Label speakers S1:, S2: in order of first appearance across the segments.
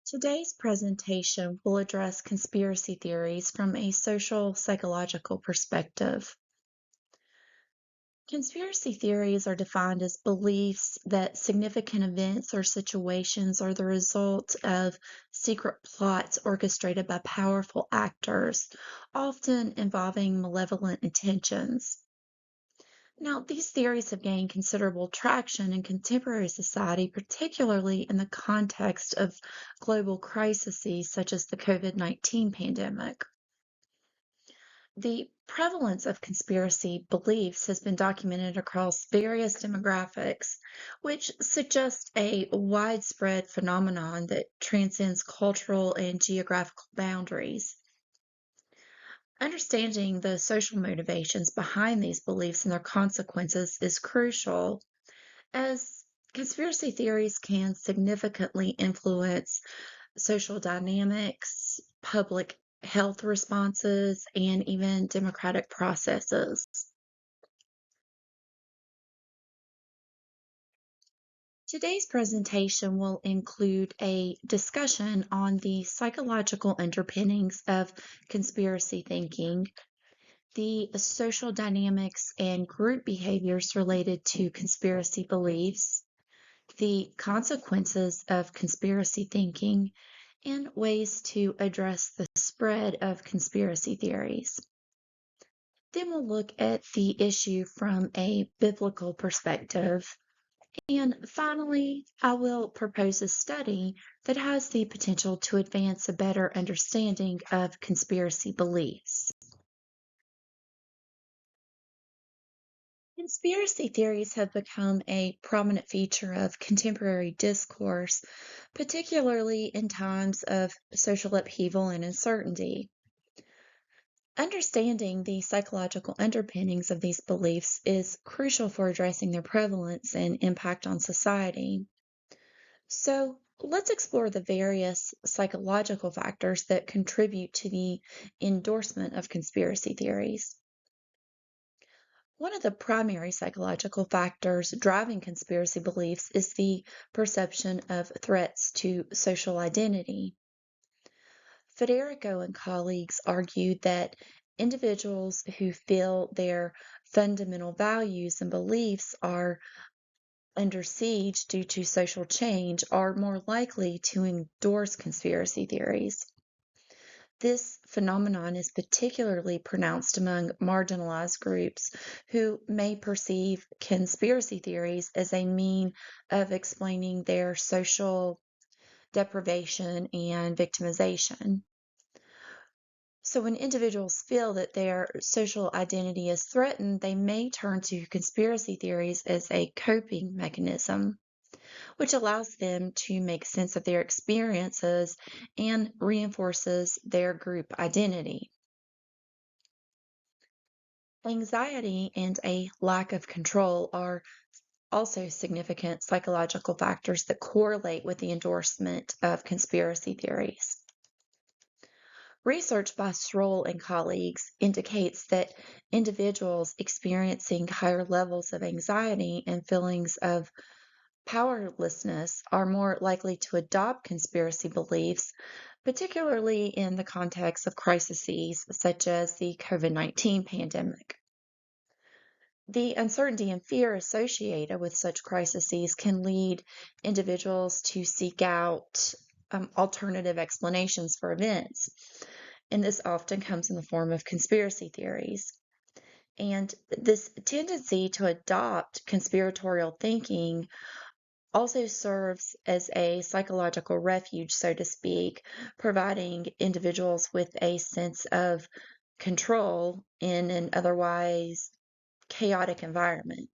S1: Today's presentation will address conspiracy theories from a social psychological perspective. Conspiracy theories are defined as beliefs that significant events or situations are the result of secret plots orchestrated by powerful actors, often involving malevolent intentions. Now, these theories have gained considerable traction in contemporary society, particularly in the context of global crises such as the COVID-19 pandemic. The prevalence of conspiracy beliefs has been documented across various demographics, which suggests a widespread phenomenon that transcends cultural and geographical boundaries. Understanding the social motivations behind these beliefs and their consequences is crucial, as conspiracy theories can significantly influence social dynamics, public health responses, and even democratic processes. Today's presentation will include a discussion on the psychological underpinnings of conspiracy thinking, the social dynamics and group behaviors related to conspiracy beliefs, the consequences of conspiracy thinking, and ways to address the spread of conspiracy theories. Then we'll look at the issue from a biblical perspective. And finally, I will propose a study that has the potential to advance a better understanding of conspiracy beliefs. Conspiracy theories have become a prominent feature of contemporary discourse, particularly in times of social upheaval and uncertainty. Understanding the psychological underpinnings of these beliefs is crucial for addressing their prevalence and impact on society. So, let's explore the various psychological factors that contribute to the endorsement of conspiracy theories. One of the primary psychological factors driving conspiracy beliefs is the perception of threats to social identity. Federico and colleagues argued that individuals who feel their fundamental values and beliefs are under siege due to social change are more likely to endorse conspiracy theories. This phenomenon is particularly pronounced among marginalized groups who may perceive conspiracy theories as a mean of explaining their social deprivation and victimization. So, when individuals feel that their social identity is threatened, they may turn to conspiracy theories as a coping mechanism, which allows them to make sense of their experiences and reinforces their group identity. Anxiety and a lack of control are also significant psychological factors that correlate with the endorsement of conspiracy theories. Research by Stroll and colleagues indicates that individuals experiencing higher levels of anxiety and feelings of powerlessness are more likely to adopt conspiracy beliefs, particularly in the context of crises such as the COVID-19 pandemic. The uncertainty and fear associated with such crises can lead individuals to seek out alternative explanations for events, and this often comes in the form of conspiracy theories. And this tendency to adopt conspiratorial thinking also serves as a psychological refuge, so to speak, providing individuals with a sense of control in an otherwise chaotic environment.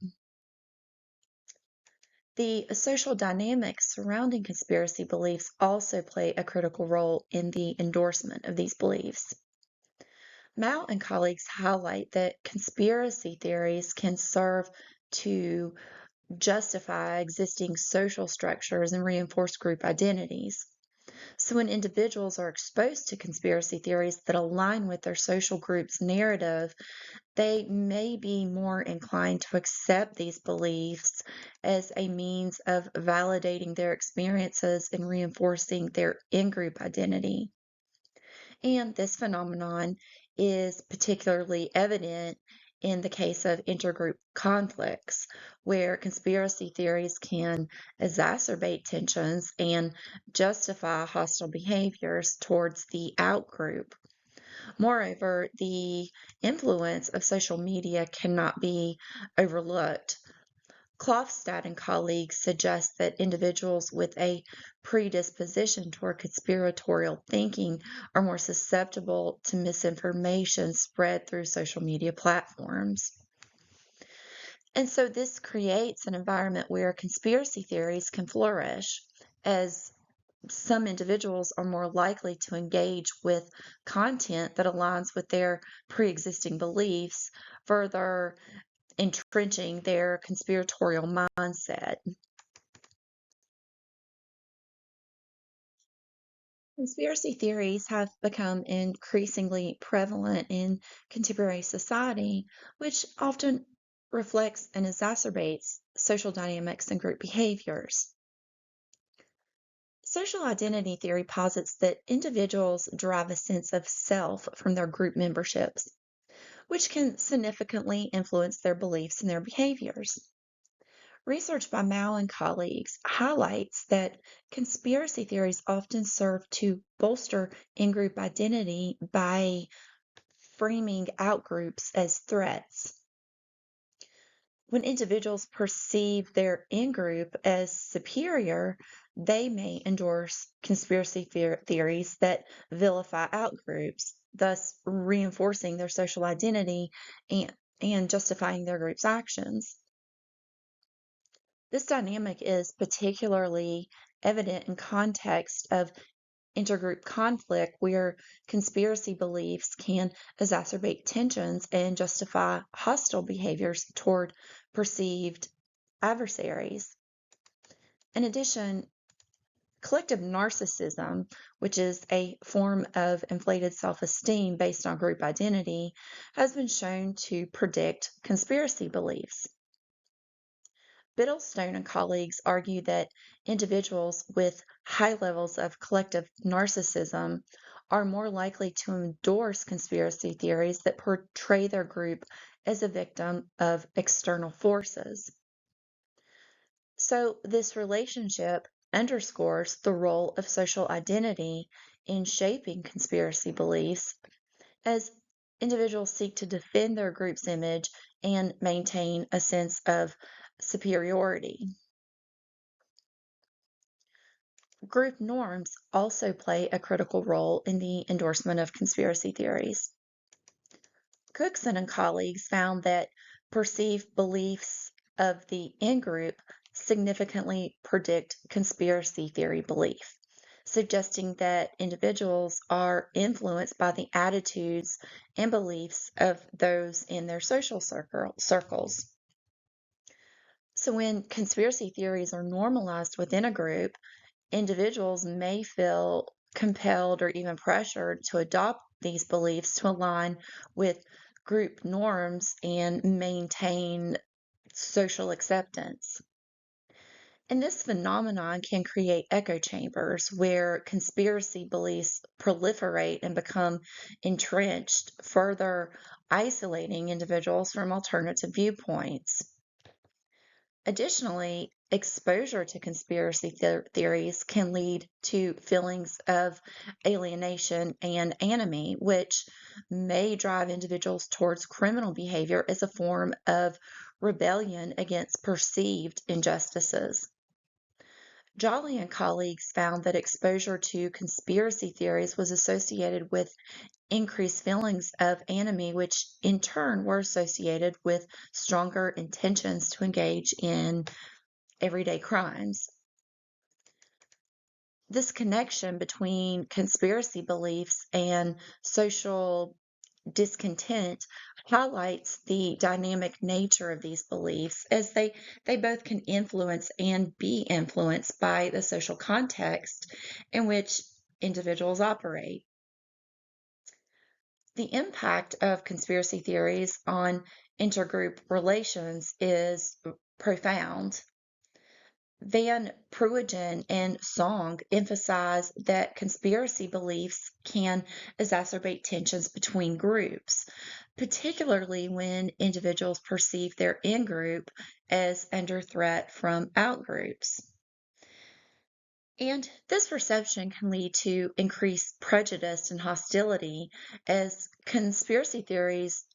S1: The social dynamics surrounding conspiracy beliefs also play a critical role in the endorsement of these beliefs. Mao and colleagues highlight that conspiracy theories can serve to justify existing social structures and reinforce group identities. So when individuals are exposed to conspiracy theories that align with their social group's narrative, they may be more inclined to accept these beliefs as a means of validating their experiences and reinforcing their in-group identity. And this phenomenon is particularly evident in the case of intergroup conflicts, where conspiracy theories can exacerbate tensions and justify hostile behaviors towards the outgroup. Moreover, the influence of social media cannot be overlooked. Klofstad and colleagues suggest that individuals with a predisposition toward conspiratorial thinking are more susceptible to misinformation spread through social media platforms. And so this creates an environment where conspiracy theories can flourish, as some individuals are more likely to engage with content that aligns with their pre-existing beliefs, further entrenching their conspiratorial mindset. Conspiracy theories have become increasingly prevalent in contemporary society, which often reflects and exacerbates social dynamics and group behaviors. Social identity theory posits that individuals derive a sense of self from their group memberships, which can significantly influence their beliefs and their behaviors. Research by Mao and colleagues highlights that conspiracy theories often serve to bolster in-group identity by framing outgroups as threats. When individuals perceive their in-group as superior, they may endorse conspiracy theories that vilify outgroups, thus reinforcing their social identity and justifying their group's actions. This dynamic is particularly evident in context of intergroup conflict where conspiracy beliefs can exacerbate tensions and justify hostile behaviors toward perceived adversaries. In addition, collective narcissism, which is a form of inflated self-esteem based on group identity, has been shown to predict conspiracy beliefs. Biddlestone and colleagues argue that individuals with high levels of collective narcissism are more likely to endorse conspiracy theories that portray their group as a victim of external forces. So, this relationship underscores the role of social identity in shaping conspiracy beliefs as individuals seek to defend their group's image and maintain a sense of superiority. Group norms also play a critical role in the endorsement of conspiracy theories. Cookson and colleagues found that perceived beliefs of the in-group significantly predict conspiracy theory belief, suggesting that individuals are influenced by the attitudes and beliefs of those in their social circles. So when conspiracy theories are normalized within a group, individuals may feel compelled or even pressured to adopt these beliefs to align with group norms and maintain social acceptance. And this phenomenon can create echo chambers where conspiracy beliefs proliferate and become entrenched, further isolating individuals from alternative viewpoints. Additionally, exposure to conspiracy theories can lead to feelings of alienation and enemy, which may drive individuals towards criminal behavior as a form of rebellion against perceived injustices. Jolly and colleagues found that exposure to conspiracy theories was associated with increased feelings of enemy, which in turn were associated with stronger intentions to engage in everyday crimes. This connection between conspiracy beliefs and social discontent highlights the dynamic nature of these beliefs as they both can influence and be influenced by the social context in which individuals operate. The impact of conspiracy theories on intergroup relations is profound. Van Pruijen and Song emphasize that conspiracy beliefs can exacerbate tensions between groups, particularly when individuals perceive their in group as under threat from outgroups. And this perception can lead to increased prejudice and hostility, as conspiracy theories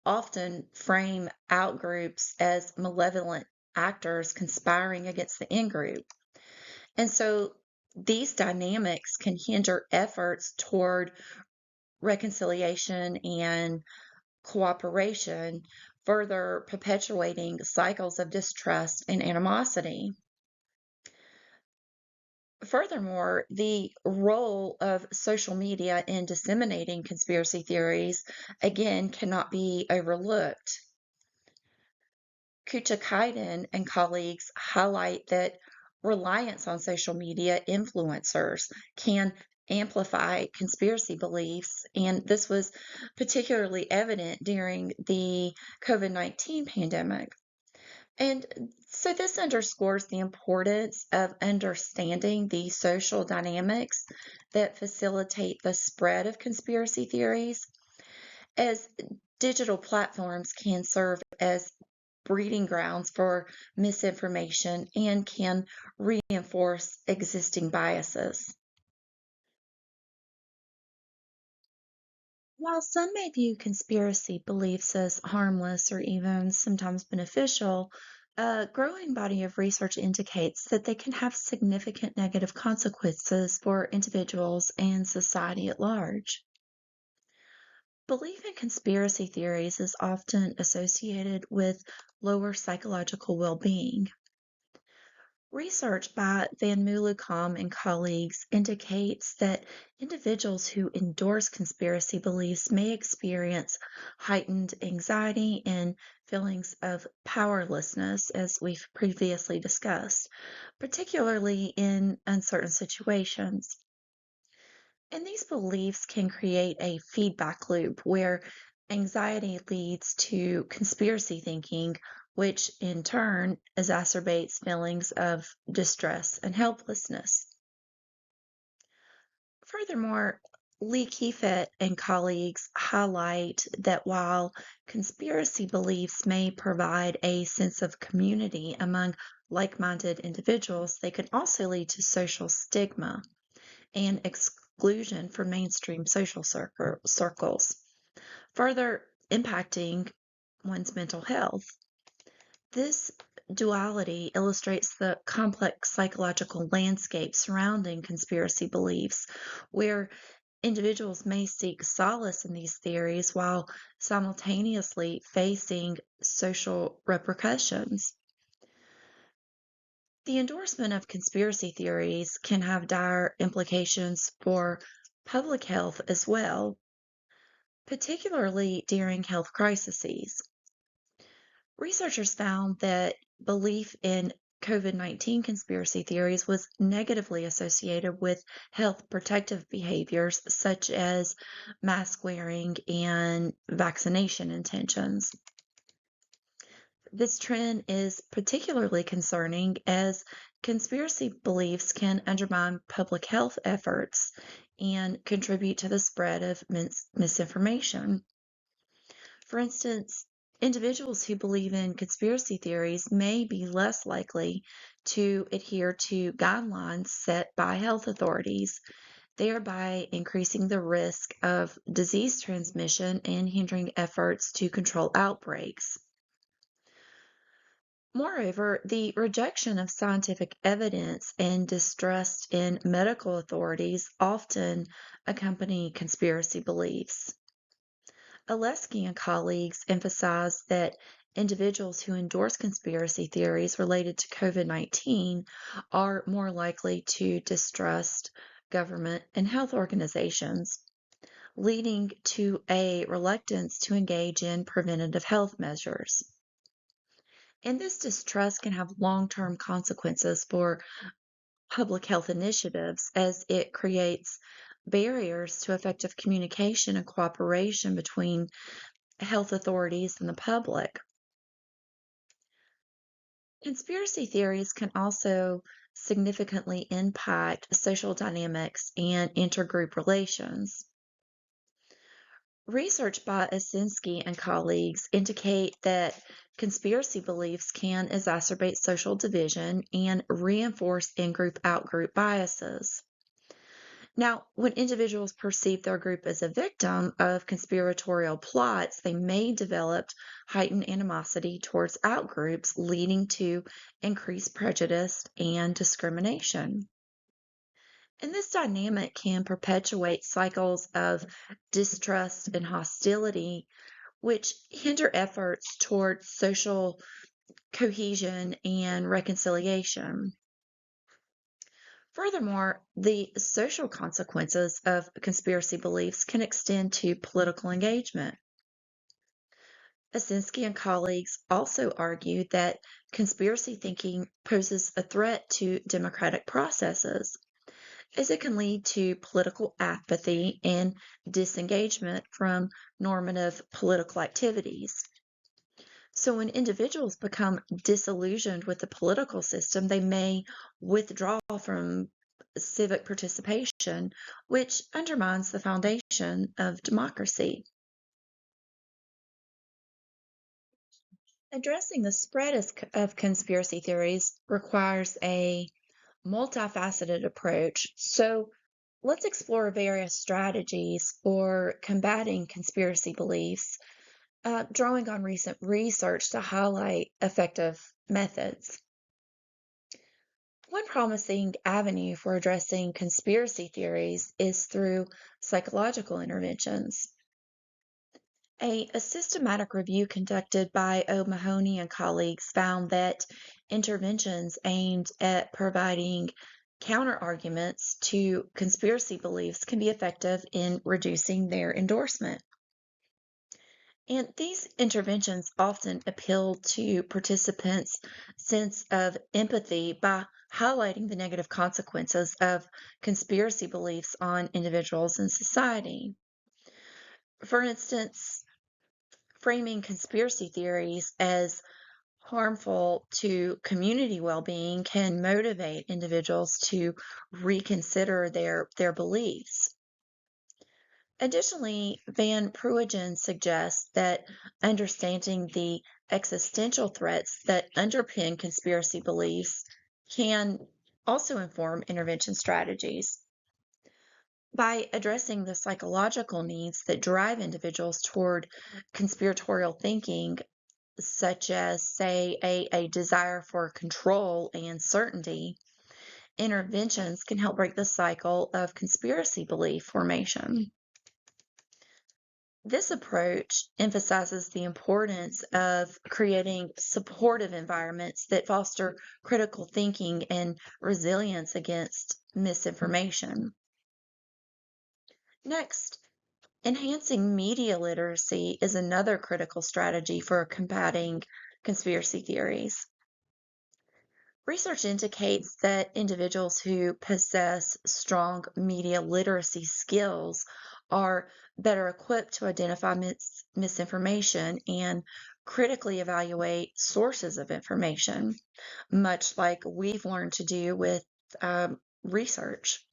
S1: often frame outgroups as malevolent actors conspiring against the in group. And so these dynamics can hinder efforts toward reconciliation and cooperation, further perpetuating cycles of distrust and animosity. Furthermore, the role of social media in disseminating conspiracy theories, again, cannot be overlooked. Kuchakaiden and colleagues highlight that reliance on social media influencers can amplify conspiracy beliefs, and this was particularly evident during the COVID-19 pandemic. And so this underscores the importance of understanding the social dynamics that facilitate the spread of conspiracy theories, as digital platforms can serve as breeding grounds for misinformation and can reinforce existing biases. While some may view conspiracy beliefs as harmless or even sometimes beneficial, a growing body of research indicates that they can have significant negative consequences for individuals and society at large. Belief in conspiracy theories is often associated with lower psychological well being. Research by Van Mullecom and colleagues indicates that individuals who endorse conspiracy beliefs may experience heightened anxiety and feelings of powerlessness, as we've previously discussed, particularly in uncertain situations. And these beliefs can create a feedback loop where anxiety leads to conspiracy thinking, which in turn exacerbates feelings of distress and helplessness. Furthermore, Lee Kiefet and colleagues highlight that while conspiracy beliefs may provide a sense of community among like minded individuals, they can also lead to social stigma and exclusion from mainstream social circles, further impacting one's mental health. This duality illustrates the complex psychological landscape surrounding conspiracy beliefs, where individuals may seek solace in these theories while simultaneously facing social repercussions. The endorsement of conspiracy theories can have dire implications for public health as well, particularly during health crises. Researchers found that belief in COVID-19 conspiracy theories was negatively associated with health protective behaviors such as mask wearing and vaccination intentions. This trend is particularly concerning as conspiracy beliefs can undermine public health efforts and contribute to the spread of misinformation. For instance, individuals who believe in conspiracy theories may be less likely to adhere to guidelines set by health authorities, thereby increasing the risk of disease transmission and hindering efforts to control outbreaks. Moreover, the rejection of scientific evidence and distrust in medical authorities often accompany conspiracy beliefs. Oleski and colleagues emphasize that individuals who endorse conspiracy theories related to COVID-19 are more likely to distrust government and health organizations, leading to a reluctance to engage in preventative health measures. And this distrust can have long term consequences for public health initiatives as it creates barriers to effective communication and cooperation between health authorities and the public. Conspiracy theories can also significantly impact social dynamics and intergroup relations. Research by Osinski and colleagues indicate that conspiracy beliefs can exacerbate social division and reinforce in-group out-group biases. Now, when individuals perceive their group as a victim of conspiratorial plots, they may develop heightened animosity towards outgroups, leading to increased prejudice and discrimination. And this dynamic can perpetuate cycles of distrust and hostility, which hinder efforts toward social cohesion and reconciliation. Furthermore, the social consequences of conspiracy beliefs can extend to political engagement. Osinski and colleagues also argued that conspiracy thinking poses a threat to democratic processes, as it can lead to political apathy and disengagement from normative political activities. So, when individuals become disillusioned with the political system, they may withdraw from civic participation, which undermines the foundation of democracy. Addressing the spread of conspiracy theories requires a multifaceted approach. So, let's explore various strategies for combating conspiracy beliefs, drawing on recent research to highlight effective methods. One promising avenue for addressing conspiracy theories is through psychological interventions. A systematic review conducted by O'Mahony and colleagues found that interventions aimed at providing counterarguments to conspiracy beliefs can be effective in reducing their endorsement. And these interventions often appeal to participants' sense of empathy by highlighting the negative consequences of conspiracy beliefs on individuals and society. For instance, framing conspiracy theories as harmful to community well-being can motivate individuals to reconsider their beliefs. Additionally, Van Pruijen suggests that understanding the existential threats that underpin conspiracy beliefs can also inform intervention strategies. By addressing the psychological needs that drive individuals toward conspiratorial thinking, such as, say, a desire for control and certainty, interventions can help break the cycle of conspiracy belief formation. This approach emphasizes the importance of creating supportive environments that foster critical thinking and resilience against misinformation. Next, enhancing media literacy is another critical strategy for combating conspiracy theories. Research indicates that individuals who possess strong media literacy skills are better equipped to identify misinformation and critically evaluate sources of information, much like we've learned to do with research.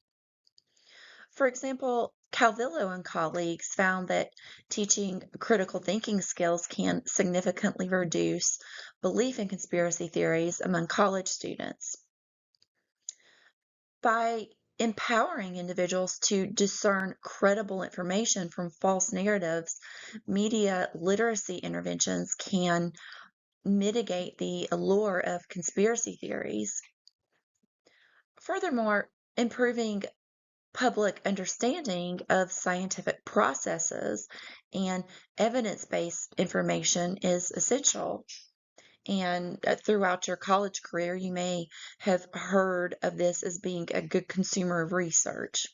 S1: For example, Calvillo and colleagues found that teaching critical thinking skills can significantly reduce belief in conspiracy theories among college students. By empowering individuals to discern credible information from false narratives, media literacy interventions can mitigate the allure of conspiracy theories. Furthermore, improving public understanding of scientific processes and evidence-based information is essential. And throughout your college career, you may have heard of this as being a good consumer of research.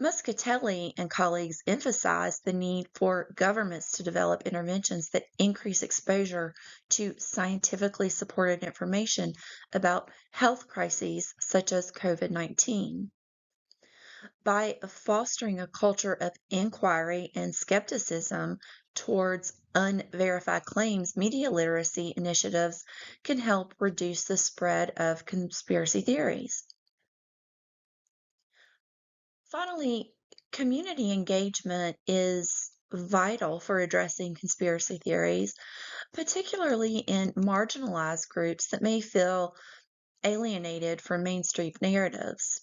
S1: Muscatelli and colleagues emphasized the need for governments to develop interventions that increase exposure to scientifically supported information about health crises such as COVID-19. By fostering a culture of inquiry and skepticism towards unverified claims, media literacy initiatives can help reduce the spread of conspiracy theories. Finally, community engagement is vital for addressing conspiracy theories, particularly in marginalized groups that may feel alienated from mainstream narratives.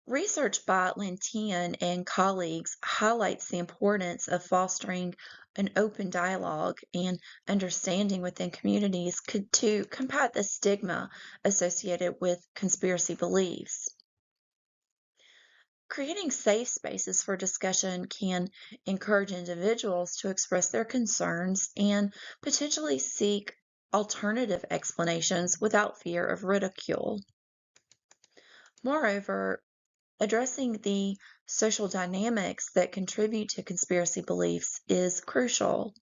S1: Research by Lantian and colleagues highlights the importance of fostering an open dialogue and understanding within communities to combat the stigma associated with conspiracy beliefs. Creating safe spaces for discussion can encourage individuals to express their concerns and potentially seek alternative explanations without fear of ridicule. Moreover, addressing the social dynamics that contribute to conspiracy beliefs is crucial.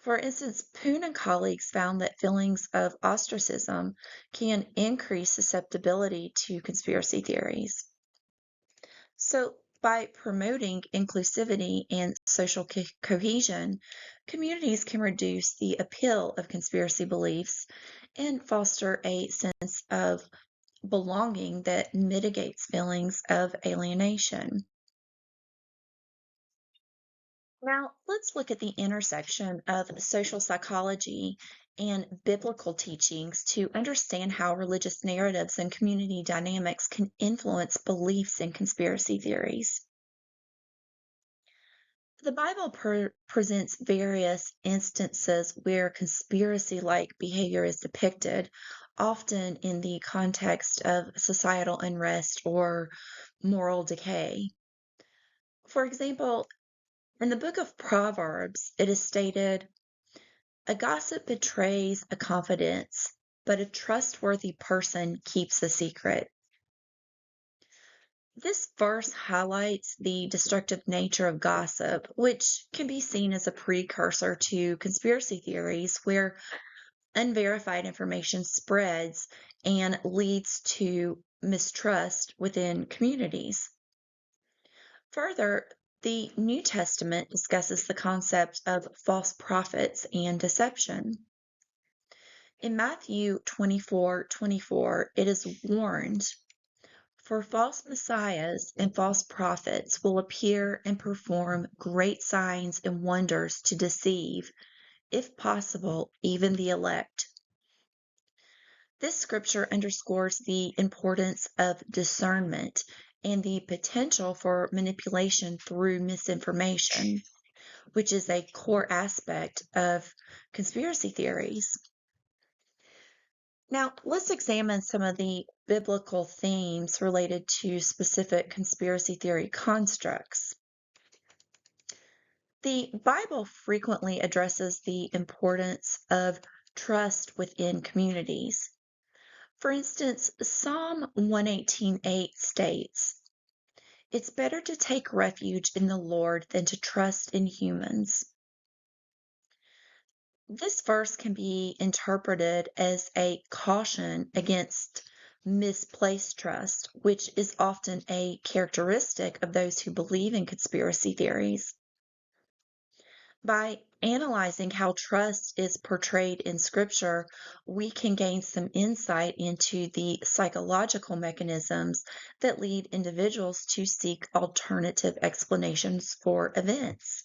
S1: For instance, Poon and colleagues found that feelings of ostracism can increase susceptibility to conspiracy theories. So, by promoting inclusivity and social cohesion, communities can reduce the appeal of conspiracy beliefs and foster a sense of belonging that mitigates feelings of alienation. Now, let's look at the intersection of social psychology and biblical teachings to understand how religious narratives and community dynamics can influence beliefs in conspiracy theories. The Bible presents various instances where conspiracy like behavior is depicted, often in the context of societal unrest or moral decay. For example, in the book of Proverbs, it is stated, "A gossip betrays a confidence, but a trustworthy person keeps a secret." This verse highlights the destructive nature of gossip, which can be seen as a precursor to conspiracy theories where unverified information spreads and leads to mistrust within communities. Further, the New Testament discusses the concept of false prophets and deception. In Matthew 24:24, it is warned, "For false messiahs and false prophets will appear and perform great signs and wonders to deceive, if possible, even the elect." This scripture underscores the importance of discernment and the potential for manipulation through misinformation, which is a core aspect of conspiracy theories. Now, let's examine some of the biblical themes related to specific conspiracy theory constructs. The Bible frequently addresses the importance of trust within communities. For instance, Psalm 118:8 states, "It's better to take refuge in the Lord than to trust in humans." This verse can be interpreted as a caution against misplaced trust, which is often a characteristic of those who believe in conspiracy theories. By analyzing how trust is portrayed in Scripture, we can gain some insight into the psychological mechanisms that lead individuals to seek alternative explanations for events.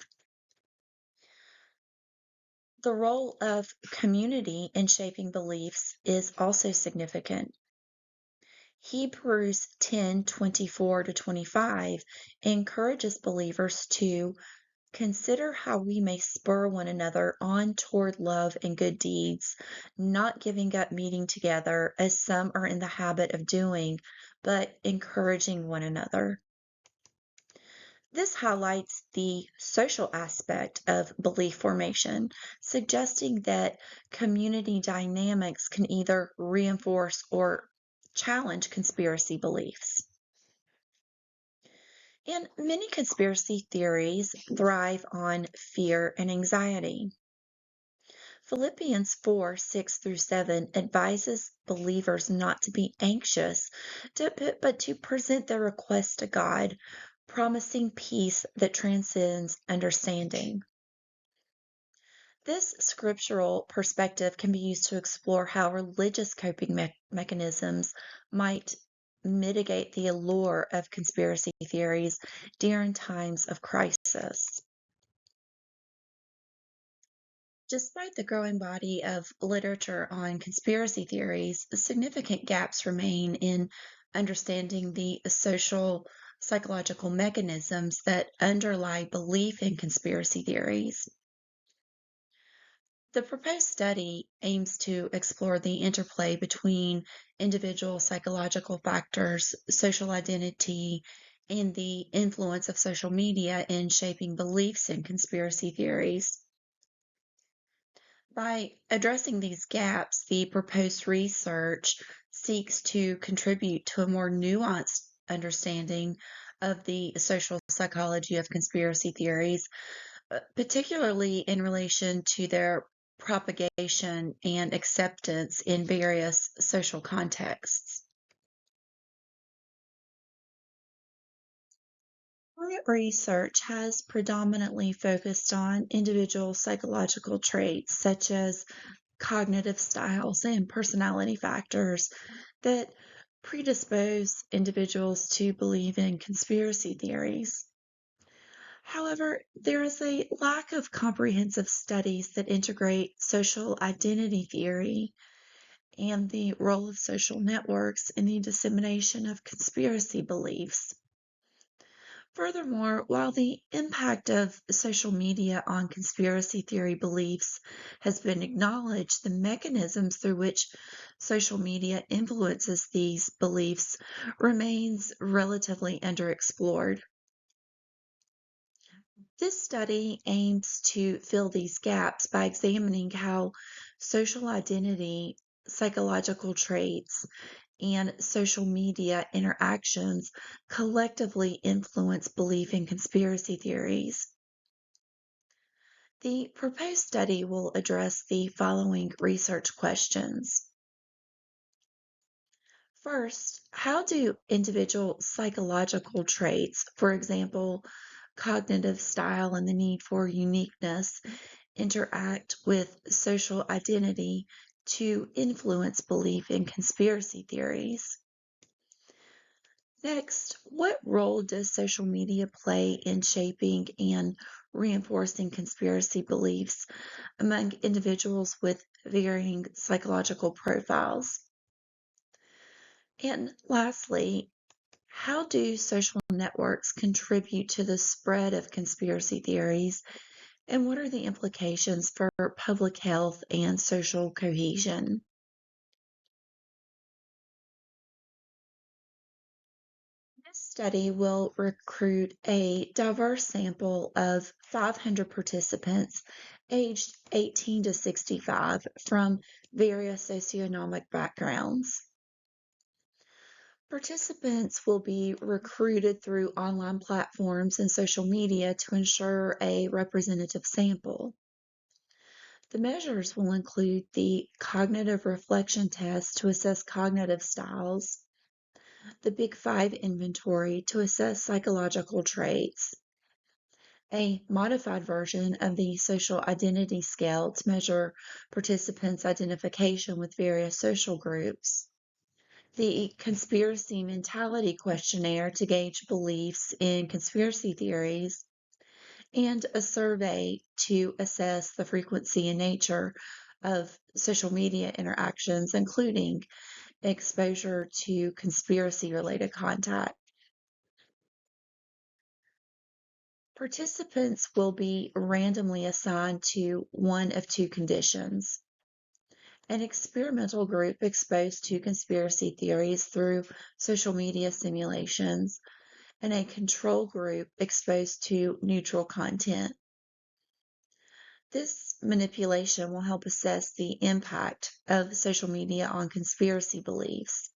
S1: The role of community in shaping beliefs is also significant. Hebrews 10:24-25 encourages believers to consider how we may spur one another on toward love and good deeds, not giving up meeting together as some are in the habit of doing, but encouraging one another. This highlights the social aspect of belief formation, suggesting that community dynamics can either reinforce or challenge conspiracy beliefs. And many conspiracy theories thrive on fear and anxiety. Philippians 4:6 through 7 advises believers not to be anxious, but to present their requests to God, promising peace that transcends understanding. This scriptural perspective can be used to explore how religious coping mechanisms might mitigate the allure of conspiracy theories during times of crisis. Despite the growing body of literature on conspiracy theories, significant gaps remain in understanding the social psychological mechanisms that underlie belief in conspiracy theories. The proposed study aims to explore the interplay between individual psychological factors, social identity, and the influence of social media in shaping beliefs in conspiracy theories. By addressing these gaps, the proposed research seeks to contribute to a more nuanced understanding of the social psychology of conspiracy theories, particularly in relation to their propagation and acceptance in various social contexts. Current research has predominantly focused on individual psychological traits such as cognitive styles and personality factors that predispose individuals to believe in conspiracy theories. However, there is a lack of comprehensive studies that integrate social identity theory and the role of social networks in the dissemination of conspiracy beliefs. Furthermore, while the impact of social media on conspiracy theory beliefs has been acknowledged, the mechanisms through which social media influences these beliefs remains relatively underexplored. This study aims to fill these gaps by examining how social identity, psychological traits, and social media interactions collectively influence belief in conspiracy theories. The proposed study will address the following research questions. First, how do individual psychological traits, for example, cognitive style and the need for uniqueness, interact with social identity to influence belief in conspiracy theories? Next, what role does social media play in shaping and reinforcing conspiracy beliefs among individuals with varying psychological profiles? And lastly, how do social networks contribute to the spread of conspiracy theories, and what are the implications for public health and social cohesion? This study will recruit a diverse sample of 500 participants aged 18 to 65 from various socioeconomic backgrounds. Participants will be recruited through online platforms and social media to ensure a representative sample. The measures will include the cognitive reflection test to assess cognitive styles, the Big Five inventory to assess psychological traits, a modified version of the social identity scale to measure participants' identification with various social groups, the conspiracy mentality questionnaire to gauge beliefs in conspiracy theories, and a survey to assess the frequency and nature of social media interactions, including exposure to conspiracy related content. Participants will be randomly assigned to one of two conditions: an experimental group exposed to conspiracy theories through social media simulations, and a control group exposed to neutral content. This manipulation will help assess the impact of social media on conspiracy beliefs.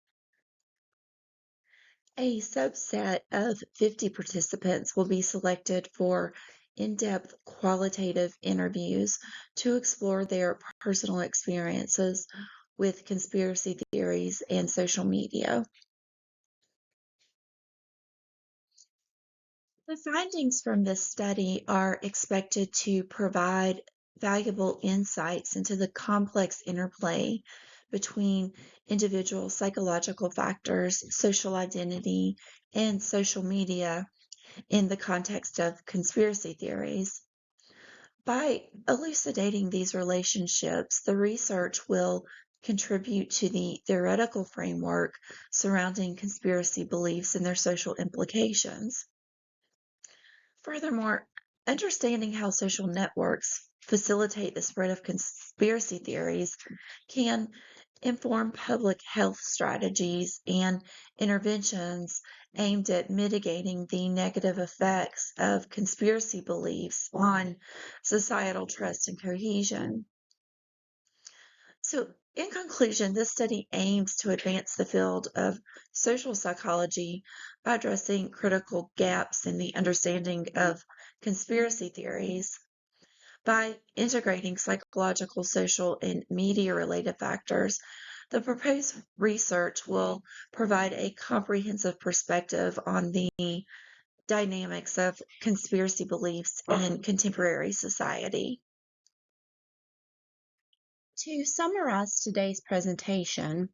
S1: A subset of 50 participants will be selected for in-depth qualitative interviews to explore their personal experiences with conspiracy theories and social media. The findings from this study are expected to provide valuable insights into the complex interplay between individual psychological factors, social identity, and social media in the context of conspiracy theories. By elucidating these relationships, the research will contribute to the theoretical framework surrounding conspiracy beliefs and their social implications. Furthermore, understanding how social networks facilitate the spread of conspiracy theories can inform public health strategies and interventions aimed at mitigating the negative effects of conspiracy beliefs on societal trust and cohesion. So, in conclusion, this study aims to advance the field of social psychology by addressing critical gaps in the understanding of conspiracy theories. By integrating psychological, social, and media-related factors, the proposed research will provide a comprehensive perspective on the dynamics of conspiracy beliefs in contemporary society. To summarize today's presentation,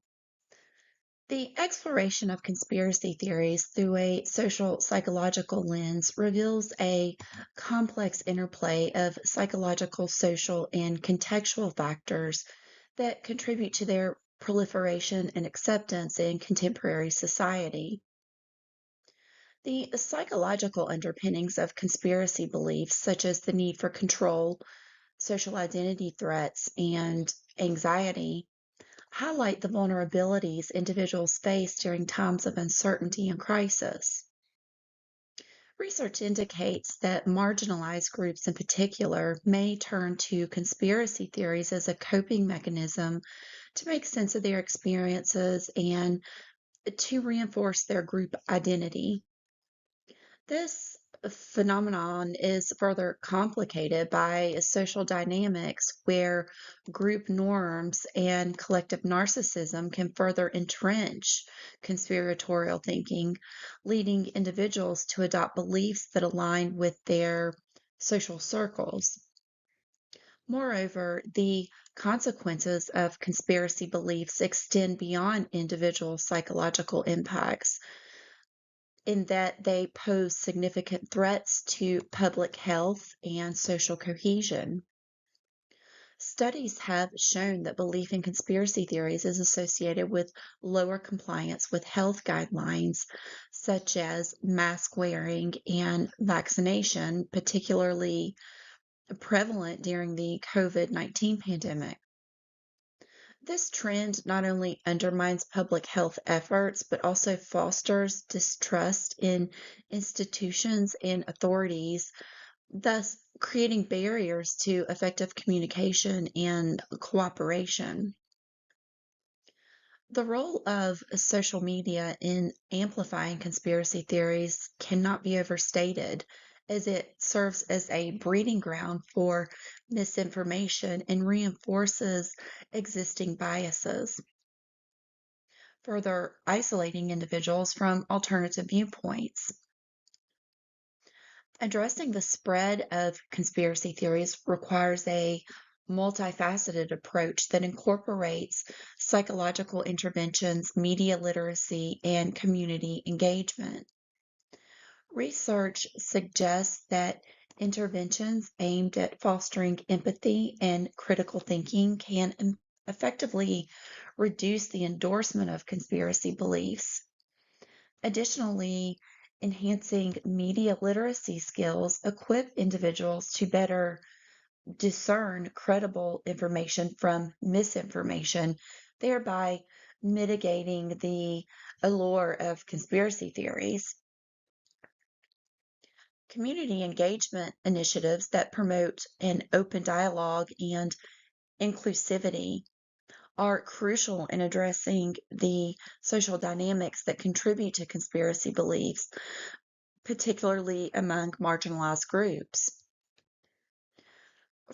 S1: the exploration of conspiracy theories through a social psychological lens reveals a complex interplay of psychological, social, and contextual factors that contribute to their proliferation and acceptance in contemporary society. The psychological underpinnings of conspiracy beliefs, such as the need for control, social identity threats, and anxiety, highlight the vulnerabilities individuals face during times of uncertainty and crisis. Research indicates that marginalized groups in particular may turn to conspiracy theories as a coping mechanism to make sense of their experiences and to reinforce their group identity. This phenomenon is further complicated by social dynamics where group norms and collective narcissism can further entrench conspiratorial thinking, leading individuals to adopt beliefs that align with their social circles. Moreover, the consequences of conspiracy beliefs extend beyond individual psychological impacts in that they pose significant threats to public health and social cohesion. Studies have shown that belief in conspiracy theories is associated with lower compliance with health guidelines, such as mask wearing and vaccination, particularly prevalent during the COVID-19 pandemic. This trend not only undermines public health efforts, but also fosters distrust in institutions and authorities, thus creating barriers to effective communication and cooperation. The role of social media in amplifying conspiracy theories cannot be overstated, as it serves as a breeding ground for misinformation and reinforces existing biases, further isolating individuals from alternative viewpoints. Addressing the spread of conspiracy theories requires a multifaceted approach that incorporates psychological interventions, media literacy, and community engagement. Research suggests that interventions aimed at fostering empathy and critical thinking can effectively reduce the endorsement of conspiracy beliefs. Additionally, enhancing media literacy skills equip individuals to better discern credible information from misinformation, thereby mitigating the allure of conspiracy theories. Community engagement initiatives that promote an open dialogue and inclusivity are crucial in addressing the social dynamics that contribute to conspiracy beliefs, particularly among marginalized groups.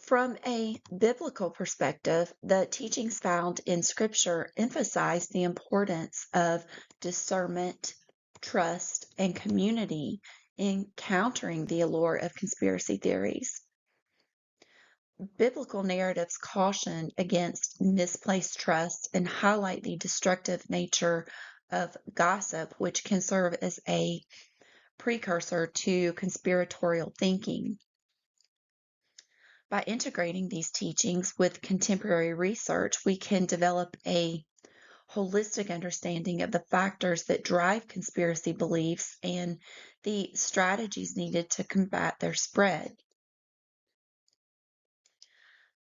S1: From a biblical perspective, the teachings found in Scripture emphasize the importance of discernment, trust, and community in countering the allure of conspiracy theories. Biblical narratives caution against misplaced trust and highlight the destructive nature of gossip, which can serve as a precursor to conspiratorial thinking. By integrating these teachings with contemporary research, we can develop a holistic understanding of the factors that drive conspiracy beliefs and the strategies needed to combat their spread.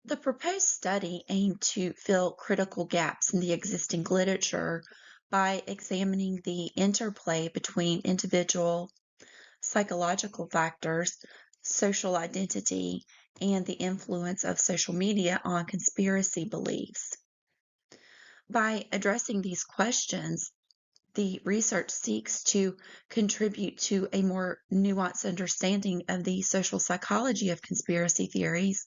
S1: The proposed study aimed to fill critical gaps in the existing literature by examining the interplay between individual psychological factors, social identity, and the influence of social media on conspiracy beliefs. By addressing these questions, the research seeks to contribute to a more nuanced understanding of the social psychology of conspiracy theories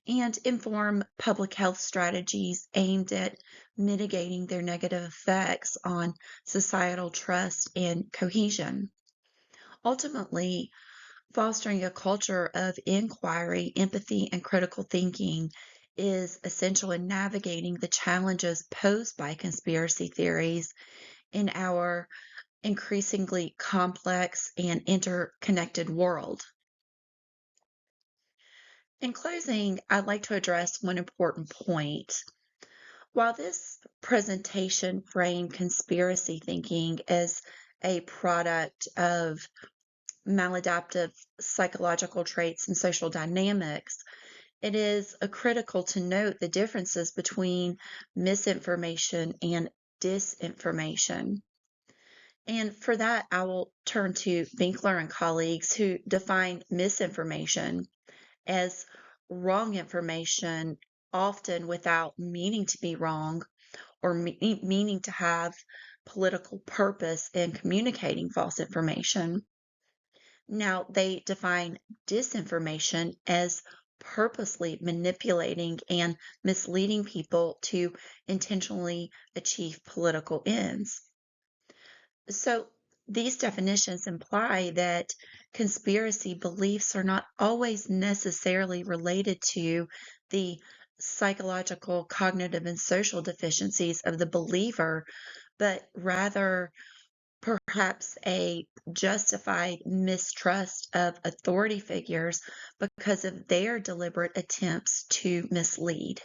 S1: and inform public health strategies aimed at mitigating their negative effects on societal trust and cohesion. Ultimately, fostering a culture of inquiry, empathy, and critical thinking is essential in navigating the challenges posed by conspiracy theories in our increasingly complex and interconnected world. In closing, I'd like to address one important point. While this presentation framed conspiracy thinking as a product of maladaptive psychological traits and social dynamics, it is critical to note the differences between misinformation and disinformation. And for that, I will turn to Winkler and colleagues who define misinformation as wrong information, often without meaning to be wrong or meaning to have political purpose in communicating false information. Now, they define disinformation as purposely manipulating and misleading people to intentionally achieve political ends. So, these definitions imply that conspiracy beliefs are not always necessarily related to the psychological, cognitive, and social deficiencies of the believer, but rather perhaps a justified mistrust of authority figures because of their deliberate attempts to mislead.